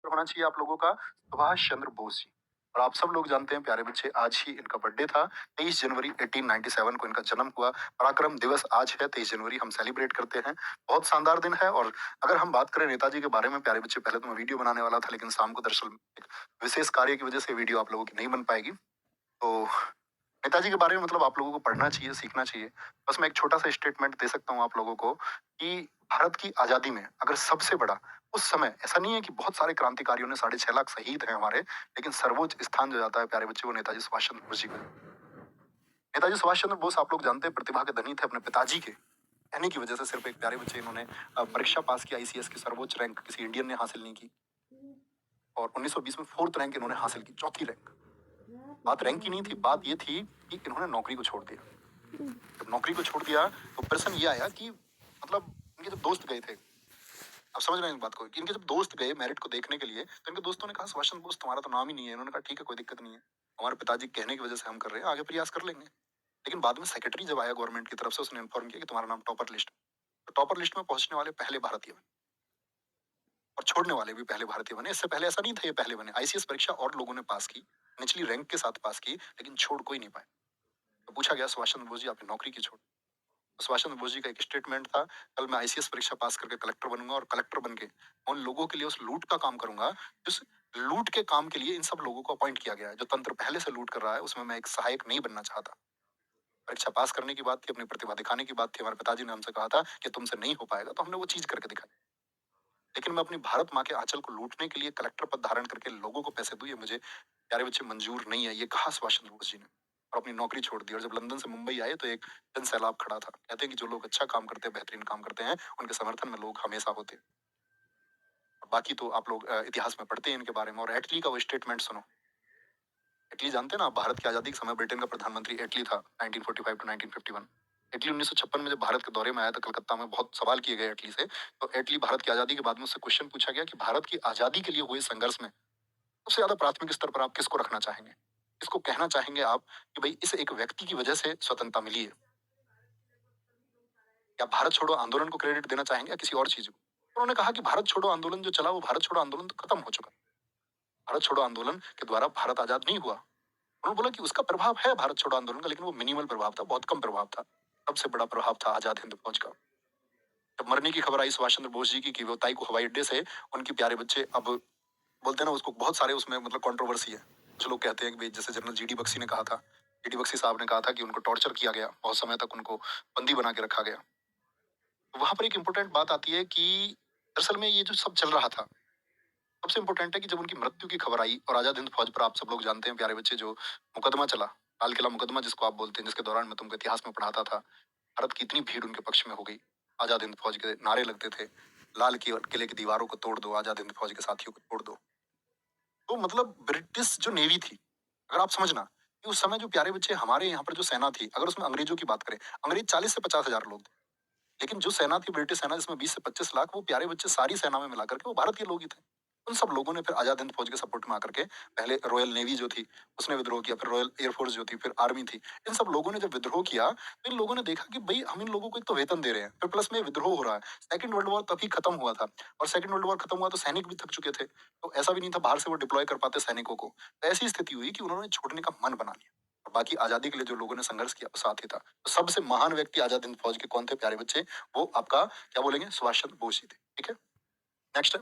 होना चाहिए आप लोगों का सुभाष चंद्र बोस जी। और आप सब लोग जानते हैं प्यारे बच्चे, आज ही इनका बर्थडे था। 23 जनवरी 1897 को इनका जन्म हुआ। पराक्रम दिवस आज है, 23 जनवरी हम सेलिब्रेट करते हैं। बहुत शानदार दिन है। और अगर हम बात करें नेताजी के बारे में प्यारे बच्चे, पहले तो मैं वीडियो बनाने वाला था, लेकिन शाम को दरअसल एक विशेष कार्य की वजह से वीडियो आप लोगों की नहीं बन पाएगी। तो नेताजी के बारे में मतलब आप लोगों को पढ़ना चाहिए, सीखना चाहिए। बस मैं एक छोटा सा स्टेटमेंट दे सकता हूँ आप लोगों को कि भारत की आजादी में अगर सबसे बड़ा उस समय, ऐसा नहीं है कि बहुत सारे क्रांतिकारियों ने 6.5 लाख शहीद हैं हमारे, लेकिन सर्वोच्च स्थान जो जाता है प्यारे बच्चे, वो नेताजी सुभाष चंद्र बोस जी का है। नेताजी सुभाष चंद्र बोस आप लोग जानते हैं प्रतिभा के धनी थे। अपने पिताजी के कहने की वजह से सिर्फ एक प्यारे बच्चे इन्होंने परीक्षा पास की, आईसीएस की सर्वोच्च रैंक किसी इंडियन ने हासिल नहीं की। और 1920 में 4th रैंक इन्होंने हासिल की, चौथी रैंक। बात रैंक की नहीं थी, बात ये थी कि इन्होंने नौकरी को छोड़ दिया। जब नौकरी को छोड़ दिया तो प्रश्न ये आया कि मतलब इनके जब दोस्त गए थे, आप समझ रहे हैं इस बात को, कि इनके जब दोस्त गए मेरिट को देखने के लिए, तो इनके दोस्तों ने कहा सुभाष चंद्र बोस तुम्हारा तो नाम ही नहीं है। इन्होंने कहा ठीक है, कोई दिक्कत नहीं है, हमारे पिताजी के कहने की वजह से हम कर रहे हैं, आगे प्रयास कर लेंगे। लेकिन बाद में सेक्रेटरी जब आया गवर्नमेंट की तरफ से, उसने इन्फॉर्म किया कि तुम्हारा नाम टॉपर लिस्ट। तो टॉपर लिस्ट में पहुंचने वाले पहले भारतीय बने और छोड़ने वाले भी पहले भारतीय बने। इससे पहले ऐसा नहीं था ये पहले बने। आईसीएस परीक्षा और लोगों ने पास की, निचली रैंक के साथ पास की, लेकिन छोड़ कोई नहीं पाए। तो पूछा गया सुभाष चंद्र बोस जी आपने नौकरी की छोड़। सुभाष चंद्र बोस जी का एक स्टेटमेंट था, कल मैं आईसीएस परीक्षा पास करके कलेक्टर बनूंगा और कलेक्टर बन के उन लोगों के लिए उस लूट का काम करूंगा जिस लूट के काम के लिए इन सब लोगों को अपॉइंट किया गया है। जो तंत्र पहले से लूट कर रहा है उसमें मैं एक सहायक नहीं बनना चाहता। परीक्षा पास करने की बात थी, अपनी प्रतिभा दिखाने की बात थी। हमारे पिताजी ने हमसे कहा था कि तुमसे नहीं हो पाएगा, तो हमने वो चीज करके दिखाई। लेकिन मैं अपनी भारत माँ के आंचल को लूटने के लिए कलेक्टर पद धारण करके लोगों को पैसे दूं, ये मुझे प्यारे बच्चे मंजूर नहीं है। ये कहा सुभाष चंद्र बोस जी ने, और अपनी नौकरी छोड़ दी। और जब लंदन से मुंबई आए तो एक जन सैलाब खड़ा था। कहते हैं कि जो लोग अच्छा काम करते हैं, बेहतरीन काम करते हैं, उनके समर्थन में लोग हमेशा होते हैं। और बाकी तो आप लोग इतिहास में पढ़ते हैं इनके बारे में। और एटली का वो स्टेटमेंट सुनो। एटली जानते हैं ना, भारत की आजादी के समय ब्रिटेन का प्रधानमंत्री एटली था, 1945 टू 1951। एटली 1956 में जब भारत के दौरे में आया था कलकत्ता में, बहुत सवाल किए गए एटली से। तो एटली भारत की आजादी के बाद में उससे क्वेश्चन पूछा गया कि भारत की आजादी के लिए हुए संघर्ष में सबसे ज्यादा प्राथमिक स्तर पर आप किसको रखना चाहेंगे, किसको कहना चाहेंगे आप कि भाई इस एक व्यक्ति की वजह से स्वतंत्रता मिली है। या भारत छोड़ो आंदोलन को क्रेडिट देना चाहेंगे या किसी और चीज को। तो उन्होंने कहा कि भारत छोड़ो आंदोलन जो चला, वो भारत छोड़ो आंदोलन तो खत्म हो चुका। भारत छोड़ो आंदोलन के द्वारा भारत आजाद नहीं हुआ। उन्होंने बोला कि उसका प्रभाव है भारत छोड़ो आंदोलन का, लेकिन वो मिनिमल प्रभाव था, बहुत कम प्रभाव था। सबसे बड़ा प्रभाव था आजाद हिंद फौज का। जब मरने की खबर आई सुभाष चंद्र बोस जी की कि वो ताई को हवाई अड्डे से उनके प्यारे बच्चे, अब बोलते हैं ना उसको, बहुत सारे उसमें मतलब कंट्रोवर्सी है। कुछ लोग कहते हैं कि भाई जैसे जनरल जीडी बख्शी ने कहा था, जीडी बख्शी साहब ने कहा था कि उनको टॉर्चर किया गया, बहुत समय तक उनको बंदी बना के रखा गया। तो वहां पर एक इंपॉर्टेंट बात आती है कि दरअसल में ये जो सब चल रहा था, सबसे इंपॉर्टेंट है कि जब उनकी मृत्यु की खबर आई और आजाद हिंद फौज पर, आप सब लोग जानते हैं प्यारे बच्चे, जो मुकदमा चला, लाल किला मुकदमा जिसको आप बोलते हैं, जिसके दौरान मैं तुमको इतिहास में पढ़ाता था, भारत की इतनी भीड़ उनके पक्ष में हो गई। आजाद हिंद फौज के नारे लगते थे, किले की दीवारों को तोड़ दो, आजाद हिंद फौज के साथियों को तोड़ दो। तो मतलब ब्रिटिश जो नेवी थी, अगर आप समझना कि उस समय जो प्यारे बच्चे हमारे यहाँ पर जो सेना थी, अगर उसमें अंग्रेजों की बात करें, अंग्रेज 40 से 50 हजार लोग थे। लेकिन जो सेना थी ब्रिटिश सेना, जिसमें 20 से 25 लाख, वो प्यारे बच्चे सारी सेना में मिला करके वो भारत के लोग ही थे। उन सब लोगों ने फिर आजाद हिंद फौज के सपोर्ट में आकर के, पहले रॉयल नेवी जो थी उसने विद्रोह किया, फिर रॉयल एयरफोर्स जो थी, फिर आर्मी थी। इन सब लोगों ने जब विद्रोह किया तो इन लोगों ने देखा कि भाई हम इन लोगों को एक तो वेतन दे रहे हैं, फिर प्लस में विद्रोह हो रहा है। सेकंड वर्ल्ड वॉर तभी खत्म हुआ था, और सेकंड वर्ल्ड वॉर खत्म हुआ तो सैनिक भी थक चुके थे, तो ऐसा भी नहीं था बाहर से वो डिप्लॉय कर पाते सैनिकों को। तो ऐसी स्थिति हुई कि उन्होंने छोड़ने का मन बना लिया। और बाकी आजादी के लिए जो लोगों ने संघर्ष किया वो साथ ही था। तो सबसे महान व्यक्ति आजाद हिंद फौज के कौन थे प्यारे बच्चे? वो आपका क्या बोलेंगे, सुभाष चंद्र बोस जी थे। ठीक है, नेक्स्ट।